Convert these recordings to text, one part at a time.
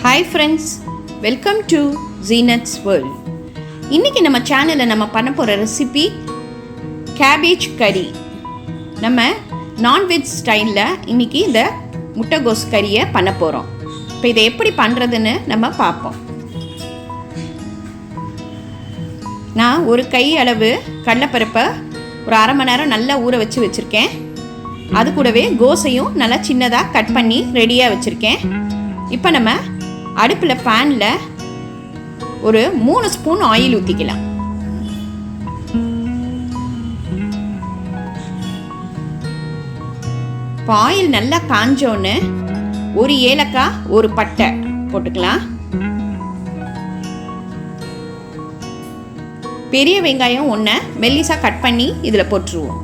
Hi friends, welcome to Zeenath'sworld. இன்னைக்கு நம்ம சேனலில் நம்ம பண்ண போகிற ரெசிபி கேபேஜ் கறி. நம்ம நான்வெஜ் ஸ்டைலில் இன்னைக்கு இந்த முட்டைகோஸ் கறியை பண்ண போகிறோம். இப்போ இதை எப்படி பண்ணுறதுன்னு நம்ம பார்ப்போம். நான் ஒரு கை அளவு கடலைப்பருப்பை ஒரு அரை மணி நேரம் நல்லா ஊற வச்சுருக்கேன். அது கூடவே கோஸையும் நல்லா சின்னதாக கட் பண்ணி ரெடியாக வச்சுருக்கேன். இப்போ நம்ம அடுப்பில் பேனில் ஒரு 3 ஸ்பூன் ஆயில் ஊற்றிக்கலாம். இப்போ ஆயில் நல்லா காஞ்சோன்னு ஒரு ஏலக்காய் ஒரு பட்டை போட்டுக்கலாம். பெரிய வெங்காயம் ஒன்று மெல்லிசாக கட் பண்ணி இதில் போட்டுருவோம்.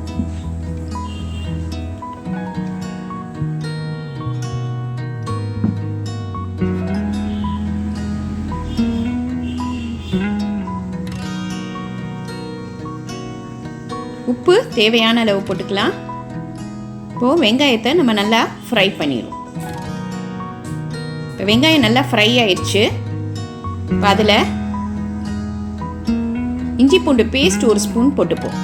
உப்பு தேவையான அளவு போட்டுக்கலாம். இப்போது வெங்காயத்தை நம்ம நல்லா ஃப்ரை பண்ணிடுவோம். இப்போ வெங்காயம் நல்லா ஃப்ரை ஆயிடுச்சு. இப்போ அதில் இஞ்சி பூண்டு பேஸ்ட் ஒரு ஸ்பூன் போட்டுப்போம்.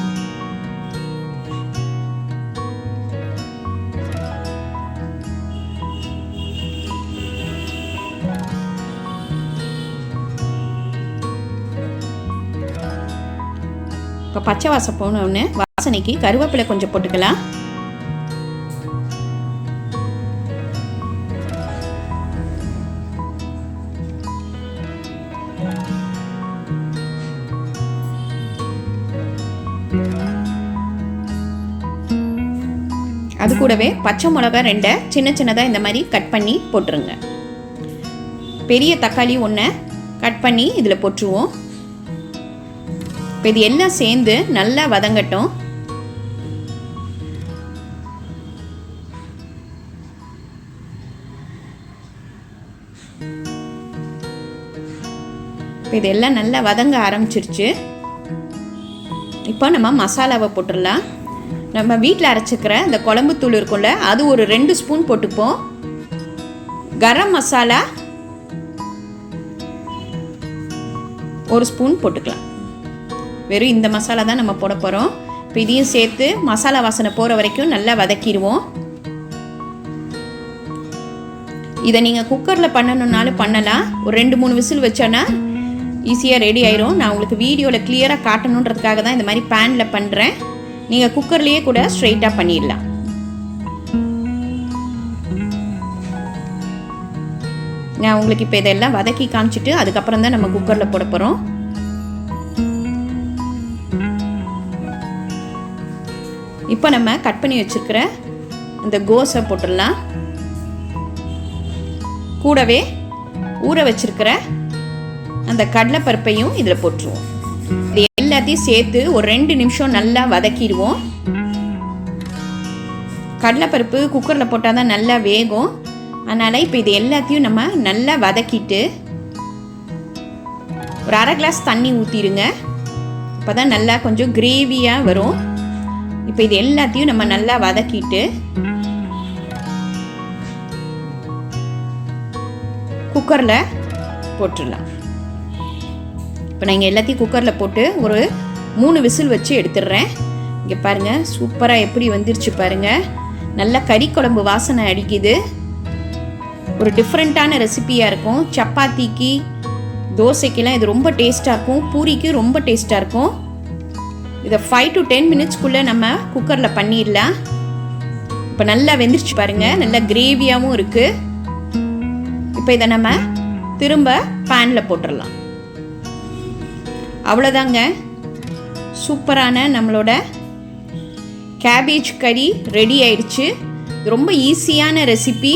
இப்போ பச்சை வாசம் போனோன்னு வாசனைக்கு கருவேப்பிலை கொஞ்சம் போட்டுக்கலாம். அது கூடவே பச்சை மிளகா 2 சின்ன சின்னதாக இந்த மாதிரி கட் பண்ணி போட்டுருங்க. பெரிய தக்காளி 1 கட் பண்ணி இதில் போட்டுருவோம். இப்போ இது எல்லாம் சேர்ந்து நல்லா வதங்கட்டும். இப்போ இதெல்லாம் நல்லா வதங்க ஆரம்பிச்சிருச்சு. இப்போ நம்ம மசாலாவை போட்டுடலாம். நம்ம வீட்டில் அரைச்சிக்கிற இந்த குழம்பு தூள் இருக்கும்ல, அது ஒரு 2 ஸ்பூன் போட்டுப்போம். கரம் மசாலா 1 ஸ்பூன் போட்டுக்கலாம். வெறும் இந்த மசாலா தான் நம்ம போட போகிறோம். இப்போ இதையும் சேர்த்து மசாலா வாசனை போகிற வரைக்கும் நல்லா வதக்கிடுவோம். இதை நீங்கள் குக்கரில் பண்ணணுன்னாலும் பண்ணலாம். ஒரு 2-3 விசில் வச்சோன்னா ஈஸியாக ரெடி ஆயிரும். நான் உங்களுக்கு வீடியோவில் கிளியராக காட்டணுன்றதுக்காக தான் இந்த மாதிரி பேனில் பண்ணுறேன். நீங்கள் குக்கர்லேயே கூட ஸ்ட்ரெயிட்டாக பண்ணிடலாம். நான் உங்களுக்கு இப்போ இதெல்லாம் வதக்கி காமிச்சிட்டு அதுக்கப்புறம் தான் நம்ம குக்கரில் போட போகிறோம். இப்போ நம்ம கட் பண்ணி வச்சுருக்கிற அந்த கோஸை போட்டுடலாம். கூடவே ஊற வச்சுருக்கிற அந்த கடலைப்பருப்பையும் இதில் போட்டுருவோம். இது எல்லாத்தையும் சேர்த்து ஒரு 2 நிமிஷம் நல்லா வதக்கிடுவோம். கடலைப்பருப்பு குக்கரில் போட்டால் தான் நல்லா வேகும். அதனால் இப்போ இது எல்லாத்தையும் நம்ம நல்லா வதக்கிட்டு ஒரு அரை கிளாஸ் தண்ணி ஊற்றிடுங்க. அப்போ தான் நல்லா கொஞ்சம் கிரேவியாக வரும். இப்போ இது எல்லாத்தையும் நம்ம நல்லா வதக்கிட்டு குக்கரில் போட்டுடலாம். இப்போ நான் இங்கே எல்லாத்தையும் குக்கரில் போட்டு ஒரு 3 விசில் வச்சு எடுத்துடுறேன். இங்கே பாருங்கள், சூப்பராக எப்படி வந்துருச்சு பாருங்கள். நல்லா கறி குழம்பு வாசனை அடிக்குது. ஒரு டிஃப்ரெண்ட்டான ரெசிபியாக இருக்கும். சப்பாத்திக்கு தோசைக்கெல்லாம் இது ரொம்ப டேஸ்ட்டாக இருக்கும். பூரிக்கு ரொம்ப டேஸ்ட்டாக இருக்கும். இதை 5 to 10 மினிட்ஸ்க்குள்ளே நம்ம குக்கரில் பண்ணிடலாம். இப்போ நல்லா வெந்துருச்சு பாருங்கள், நல்லா கிரேவியாகவும் இருக்குது. இப்போ இதை நம்ம திரும்ப பேனில் போட்டுடலாம். அவ்வளோதாங்க, சூப்பரான நம்மளோட கேபேஜ் கறி ரெடி ஆயிடுச்சு. ரொம்ப ஈஸியான ரெசிபி.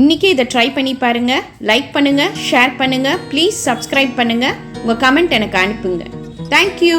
இன்றைக்கி இதை ட்ரை பண்ணி பாருங்கள். லைக் பண்ணுங்கள், ஷேர் பண்ணுங்கள், ப்ளீஸ் சப்ஸ்கிரைப் பண்ணுங்கள். உங்கள் கமெண்ட் எனக்கு அனுப்புங்க. தேங்க்யூ.